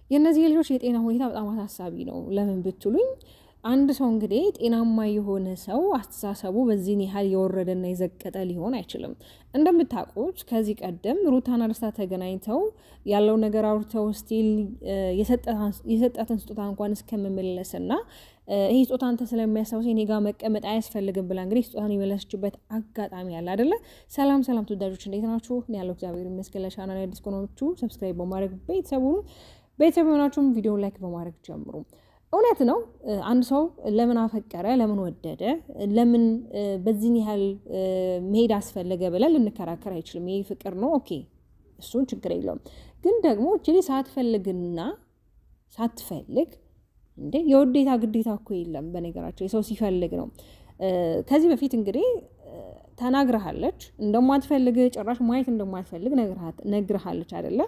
የነዚህ ልጆች የጤና ሁኔታ በጣም አሳሳቢ ነው። ለምን ብትሉኝ አንድ ሰው እንግዲህ ጤናማ የሆነ ሰው አስተሳሰቡ በዚህን ያህል የወረደና የዘቀጠ ሊሆን አይችልም። እንደምታውቁት ከዚህ ቀደም ሩታና ደስታ ተገናኝተው ያለው ነገር አውርተው ስቲል የሰጣትን ስጦታ እንኳን እስከመመለስና ይሄ ስጦታ አንተ ስለሚያስታውሰኝ እኔ ጋር መቀመጥ አያስፈልግም ብላ እንግዲህ ስጦታን የመለሰችበት አጋጣሚ ያለ አይደለ? ሰላም ተወዳጆች እንዴት ናችሁ? እኔ ያለው እግዚአብሔር ይመስገን። ለቻናሌ አዲስ ከሆናችሁ ሰብስክራይብ በማድረግ ቤተሰብ የሆናችሁም ቪዲዮ ላይክ በማድረግ ጀምሩ። እውነት ነው። አንድ ሰው ለምን አፈቀረ፣ ለምን ወደደ፣ ለምን በዚህ ያህል መሄድ አስፈለገ ብለን ልንከራከር አይችልም። ይሄ ፍቅር ነው፣ ኦኬ፣ እሱን ችግር የለውም። ግን ደግሞ እቺ ሳትፈልግና ሳትፈልግ እንዴ የውዴታ ግዴታ እኮ የለም። በነገራቸው የሰው ሲፈልግ ነው። ከዚህ በፊት እንግዲህ ተናግረሃለች እንደማትፈልግ ጭራሽ ማየት እንደማትፈልግ ነግረሃለች አይደለ?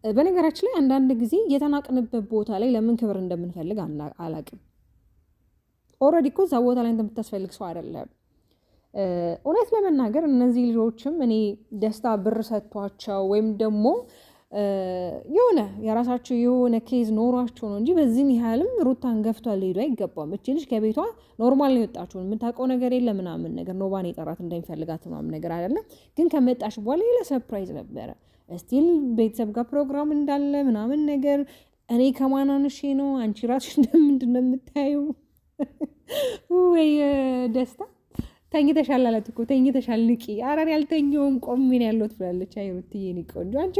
በነገራችን ላይ አንዳንድ ጊዜ የተናቅንበት ቦታ ላይ ለምን ክብር እንደምንፈልግ አላቅም። ኦልሬዲ እኮ እዛ ቦታ ላይ እንደምታስፈልግ ሰው አይደለም። እውነት ለመናገር እነዚህ ልጆችም እኔ ደስታ ብር ሰጥቷቸው ወይም ደግሞ የሆነ የራሳቸው የሆነ ኬዝ ኖሯቸው ነው እንጂ በዚህን ያህልም ሩታን ገፍቷል ሊሄዱ አይገባም። እቺ ልጅ ከቤቷ ኖርማል ነው የወጣችው። የምታውቀው ነገር የለ ምናምን ነገር ኖባን የጠራት እንደሚፈልጋት ምናምን ነገር አይደለም። ግን ከመጣሽ በኋላ ሌላ ሰርፕራይዝ ነበረ። ስቲል ቤተሰብ ጋር ፕሮግራም እንዳለ ምናምን ነገር እኔ ከማናንሼ ነው አንቺ ራስሽ እንደምንድን ነው የምታየው? ወይ ደስታ ተኝተሻል አላት እኮ ተኝተሻል፣ ንቂ። ኧረ እኔ አልተኛሁም ቆሜ ነው ያለሁት ብላለች። አይ ሩትዬ እኔ ቆንጆ አንቺ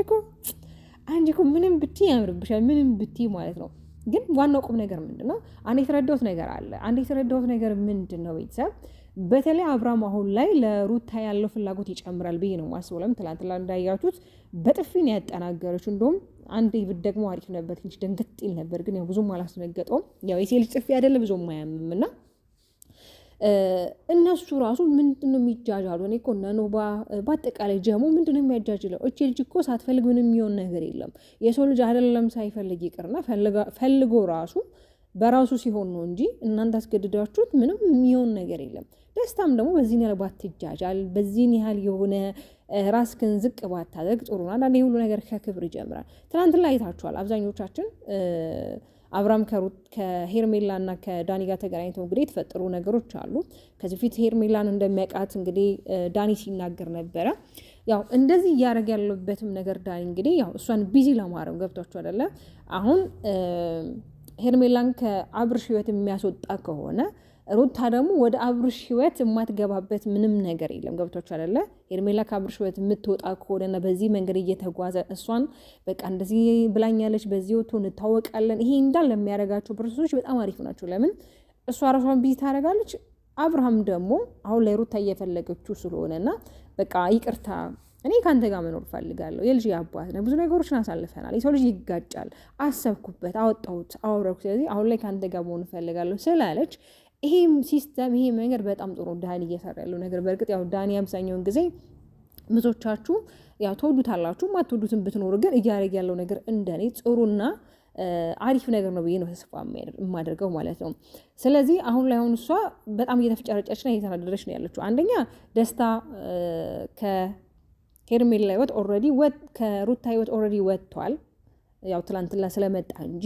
እኮ ምንም ብትይ ያምርብሻል፣ ምንም ብትይ ማለት ነው። ግን ዋናው ቁም ነገር ምንድን ነው? አንድ የተረዳሁት ነገር ምንድን ነው ቤተሰብ በተለይ አብርሃም አሁን ላይ ለሩታ ያለው ፍላጎት ይጨምራል ብዬ ነው ማስበው። ለምን ትላንትና እንዳያችሁት በጥፊ ነው ያጠናገረችው። እንደውም አንዴ ደግሞ አሪፍ ነበር፣ ትንሽ ደንገጥ ይል ነበር፣ ግን ያው ብዙም አላስነገጠውም። ያው የሴት ልጅ ጥፊ አይደለ ብዙም አያምም እና እነሱ ራሱ ምንድን ነው የሚጃጃሉ? እኔ እኮ ኖባ በአጠቃላይ ጀሞ ምንድን ነው የሚያጃጅለው? እቺ ልጅ እኮ ሳትፈልግ ምንም የሚሆን ነገር የለም። የሰው ልጅ አይደለም ሳይፈልግ ይቅርና ፈልጎ ራሱ በራሱ ሲሆን ነው እንጂ እናንተ አስገድዳችሁት ምንም የሚሆን ነገር የለም። ደስታም ደግሞ በዚህን ያህል ባትጃጃል፣ በዚህን ያህል የሆነ ራስክን ዝቅ ባታደርግ ጥሩ ነው። አንዳንዴ ሁሉ ነገር ከክብር ይጀምራል። ትናንትና አይታችኋል አብዛኞቻችን አብርሃም ከሄርሜላ እና ከዳኒ ጋር ተገናኝተው እንግዲህ የተፈጠሩ ነገሮች አሉ። ከዚህ በፊት ሄርሜላን እንደሚያውቃት እንግዲህ ዳኒ ሲናገር ነበረ። ያው እንደዚህ እያደረገ ያለበትም ነገር ዳኒ እንግዲህ ያው እሷን ቢዚ ለማድረግ ገብቷቸው አይደለ? አሁን ሄርሜላን ከአብርሽ ህይወት የሚያስወጣ ከሆነ ሩታ ደግሞ ወደ አብርሽ ህይወት የማትገባበት ምንም ነገር የለም። ገብቷችሁ አይደለ? ሄርሜላ ከአብርሽ ህይወት የምትወጣ ከሆነና በዚህ መንገድ እየተጓዘ እሷን በቃ እንደዚህ ብላኛለች፣ በዚህ ወጥቶ እንታወቃለን፣ ይሄ እንዳለ የሚያደርጋቸው ፕሮሰሶች በጣም አሪፍ ናቸው። ለምን እሷ ራሷን ቢዚ ታደርጋለች። አብርሃም ደግሞ አሁን ላይ ሩታ እየፈለገችው ስለሆነና በቃ ይቅርታ እኔ ከአንተ ጋር መኖር ፈልጋለሁ፣ የልጅ አባት ነው፣ ብዙ ነገሮችን አሳልፈናል፣ የሰው ልጅ ይጋጫል፣ አሰብኩበት፣ አወጣሁት፣ አወረኩ፣ ስለዚህ አሁን ላይ ከአንተ ጋር መሆን ፈልጋለሁ ስላለች ይሄም ሲስተም ይሄ መንገድ በጣም ጥሩ ዳኒ እየሰራ ያለው ነገር። በእርግጥ ያው ዳኒ አብዛኛውን ጊዜ ብዙዎቻችሁ ያው ተወዱታላችሁ፣ ማትወዱትን ብትኖሩ ግን እያደረገ ያለው ነገር እንደኔ ጥሩና አሪፍ ነገር ነው ብዬ ነው ተስፋ የማደርገው ማለት ነው። ስለዚህ አሁን ላይ እሷ በጣም እየተፈጨረጨችና እየተናደረች ነው ያለችው። አንደኛ ደስታ ከሄርሜላ ህይወት ኦልሬዲ ከሩታ ህይወት ኦልሬዲ ወጥቷል፣ ያው ትላንትና ስለመጣ እንጂ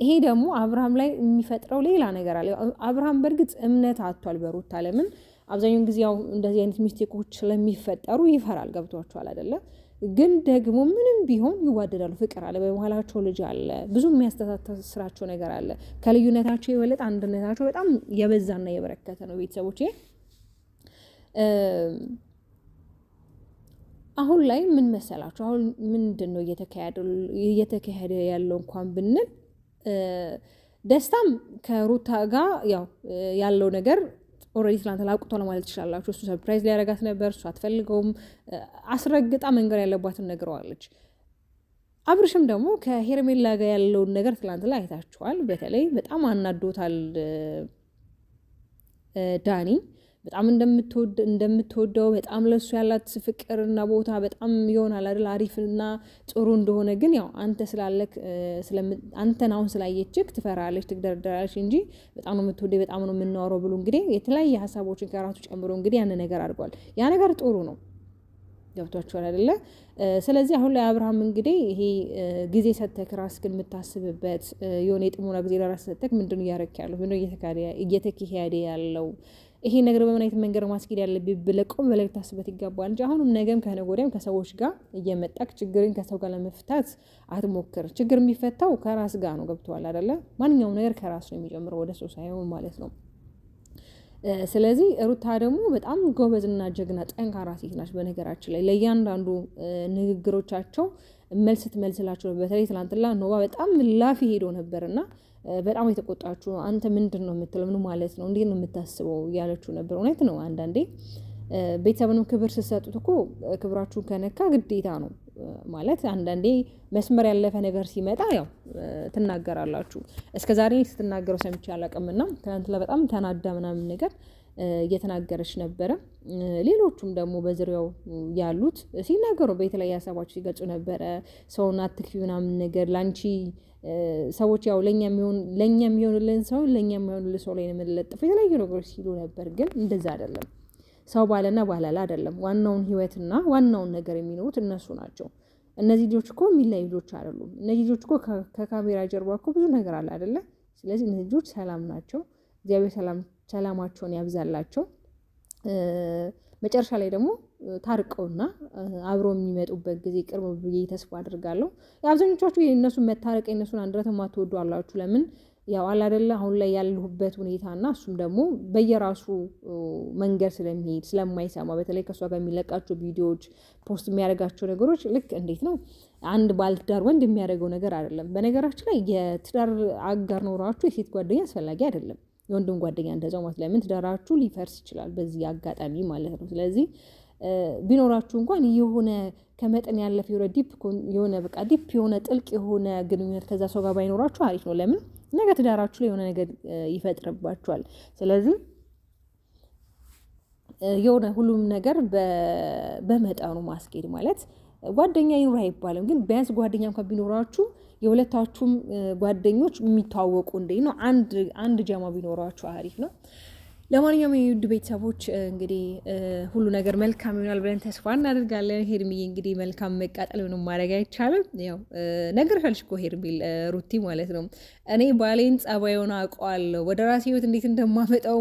ይሄ ደግሞ አብርሃም ላይ የሚፈጥረው ሌላ ነገር አለ። አብርሃም በእርግጥ እምነት አጥቷል በሩታ። ለምን አብዛኛውን ጊዜ ያው እንደዚህ አይነት ሚስቴኮች ስለሚፈጠሩ ይፈራል። ገብቷቸዋል አይደለ? ግን ደግሞ ምንም ቢሆን ይዋደዳሉ፣ ፍቅር አለ በመሀላቸው፣ ልጅ አለ፣ ብዙ የሚያስተሳስራቸው ነገር አለ። ከልዩነታቸው የበለጠ አንድነታቸው በጣም የበዛና የበረከተ ነው። ቤተሰቦቼ አሁን ላይ ምን መሰላችሁ? አሁን ምንድን ነው እየተካሄደ ያለው እንኳን ብንል ደስታም ከሩታ ጋር ያው ያለው ነገር ኦልሬዲ ትናንትና አውቅቷል ማለት ትችላላችሁ። እሱ ሰርፕራይዝ ሊያደርጋት ነበር፣ እሱ አትፈልገውም፣ አስረግጣ መንገር ያለባትን ነግረዋለች። አብርሽም ደግሞ ከሄርሜላ ጋር ያለውን ነገር ትናንትና አይታችኋል። በተለይ በጣም አናዶታል ዳኒ በጣም እንደምትወደው በጣም ለሱ ያላት ፍቅርና ቦታ በጣም ይሆናል አይደል አሪፍና ጥሩ እንደሆነ ግን ያው አንተ ስላለክ አንተን አሁን ስላየችክ ትፈራለች፣ ትግደርደራለች እንጂ በጣም ነው የምትወደው፣ በጣም ነው የምናወራው ብሎ እንግዲህ የተለያየ ሀሳቦችን ከራሱ ጨምሮ እንግዲህ ያን ነገር አድርጓል። ያ ነገር ጥሩ ነው። ገብቷችኋል አይደለ? ስለዚህ አሁን ላይ አብርሃም እንግዲህ ይሄ ጊዜ ሰተክ ራስህን የምታስብበት የሆነ የጥሞና ጊዜ ለራስህ ሰተክ ምንድን ነው እያደረክ ያለው ምንድነው እየተካሄደ ያለው ይሄ ነገር በምን አይነት መንገድ ማስኬድ ያለብህ ብለህ ቆም ብለህ ልታስብበት ይገባል እንጂ አሁንም ነገም ከነገ ወዲያም ከሰዎች ጋር እየመጣክ ችግርን ከሰው ጋር ለመፍታት አትሞክር። ችግር የሚፈታው ከራስ ጋር ነው። ገብቶሃል አይደለ? ማንኛውም ነገር ከራስ ነው የሚጀምረው ወደ ሰው ሳይሆን ማለት ነው። ስለዚህ ሩታ ደግሞ በጣም ጎበዝና ጀግና ጠንካራ ሴት ናች። በነገራችን ላይ ለእያንዳንዱ ንግግሮቻቸው መልስ ትመልስላቸው። በተለይ ትናንትና ኖባ በጣም ላፊ ሄዶ ነበርና በጣም የተቆጣችሁ አንተ ምንድን ነው የምትለው? ምን ማለት ነው? እንዴት ነው የምታስበው? እያለችው ነበር። እውነት ነው። አንዳንዴ ቤተሰብንም ክብር ስትሰጡት እኮ ክብራችሁን ከነካ ግዴታ ነው ማለት። አንዳንዴ መስመር ያለፈ ነገር ሲመጣ ያው ትናገራላችሁ። እስከዛሬ ስትናገረው ሰምቼ አላውቅምና ትናንትና በጣም ተናዳ ምናምን ነገር እየተናገረች ነበረ። ሌሎቹም ደግሞ በዙሪያው ያሉት ሲናገሩ በተለያየ ሀሳባቸው ሲገልጹ ነበረ። ሰውን አትክፊ ምናምን ነገር ላንቺ ሰዎች ያው ለኛ የሚሆንልን ሰው ለኛ የሚሆንልን ሰው ላይ ነው የምንለጥፈው የተለያዩ ነገሮች ሲሉ ነበር። ግን እንደዛ አይደለም። ሰው ባለና ባላላ አይደለም። ዋናውን ህይወትና ዋናውን ነገር የሚኖሩት እነሱ ናቸው። እነዚህ ልጆች እኮ የሚለያዩ ልጆች አይደሉም። እነዚህ ልጆች እኮ ከካሜራ ጀርባ እኮ ብዙ ነገር አለ አይደለ? ስለዚህ እነዚህ ልጆች ሰላም ናቸው። እግዚአብሔር ሰላማቸውን ያብዛላቸው። መጨረሻ ላይ ደግሞ ታርቀውና አብሮ የሚመጡበት ጊዜ ቅርብ ብዬ ተስፋ አድርጋለሁ። የአብዛኞቻችሁ የእነሱን መታረቅ የእነሱን አንድነት የማትወዱ አላችሁ። ለምን ያው አላደለ አሁን ላይ ያለሁበት ሁኔታና እሱም ደግሞ በየራሱ መንገድ ስለሚሄድ ስለማይሰማ በተለይ ከእሷ ጋር የሚለቃቸው ቪዲዮዎች ፖስት የሚያደርጋቸው ነገሮች ልክ እንዴት ነው አንድ ባለትዳር ወንድ የሚያደርገው ነገር አይደለም። በነገራችን ላይ የትዳር አጋር ኖራችሁ የሴት ጓደኛ አስፈላጊ አይደለም። የወንድም ጓደኛ እንደዛው ማለት ለምን ትዳራችሁ ሊፈርስ ይችላል በዚህ አጋጣሚ ማለት ነው። ስለዚህ ቢኖራችሁ እንኳን የሆነ ከመጠን ያለፈ የሆነ በቃ ዲፕ የሆነ ጥልቅ የሆነ ግንኙነት ከዛ ሰው ጋር ባይኖራችሁ አሪፍ ነው። ለምን ነገ ትዳራችሁ ላይ የሆነ ነገር ይፈጥርባችኋል። ስለዚህ የሆነ ሁሉም ነገር በመጠኑ ማስኬድ ማለት ጓደኛ ይኑር አይባልም። ግን ቢያንስ ጓደኛ እንኳን ቢኖራችሁ የሁለታችሁም ጓደኞች የሚተዋወቁ ነው አንድ ጀማ ቢኖራችሁ አሪፍ ነው። ለማንኛውም የውድ ቤተሰቦች እንግዲህ ሁሉ ነገር መልካም ይሆናል ብለን ተስፋ እናደርጋለን። ሄርሚዬ እንግዲህ መልካም መቃጠል ምንም ማድረግ አይቻልም። ያው ነገር ፈልሽ እኮ ሄርሚል ሩቲ ማለት ነው። እኔ ባሌን ጸባዩን አውቀዋለሁ፣ ወደ ራሴ ህይወት እንዴት እንደማመጣው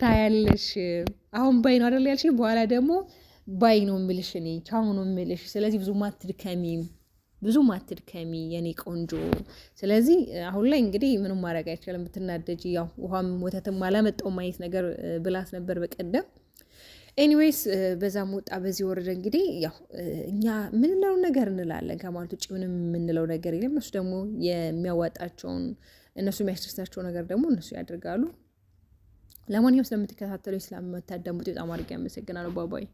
ታያለሽ። አሁን ባይ ነው አይደል ያልሽ፣ በኋላ ደግሞ ባይ ነው የምልሽ፣ እኔ ቻው ነው የምልሽ። ስለዚህ ብዙ ማትድከሚ የኔ ቆንጆ። ስለዚህ አሁን ላይ እንግዲህ ምንም ማድረግ አይቻልም። ብትናደጂ ያው ውሃም ወተትም አላመጣው ማየት ነገር ብላት ነበር በቀደም። ኤኒዌይስ በዛም ወጣ በዚህ ወረደ። እንግዲህ ያው እኛ ምንለው ነገር እንላለን ከማለት ውጭ ምንም የምንለው ነገር የለም። እነሱ ደግሞ የሚያዋጣቸውን እነሱ የሚያስደስታቸው ነገር ደግሞ እነሱ ያደርጋሉ። ለማንኛውም ስለምትከታተሉ ስለምታዳምጡ በጣም አድርጌ አመሰግናለሁ። ባባይ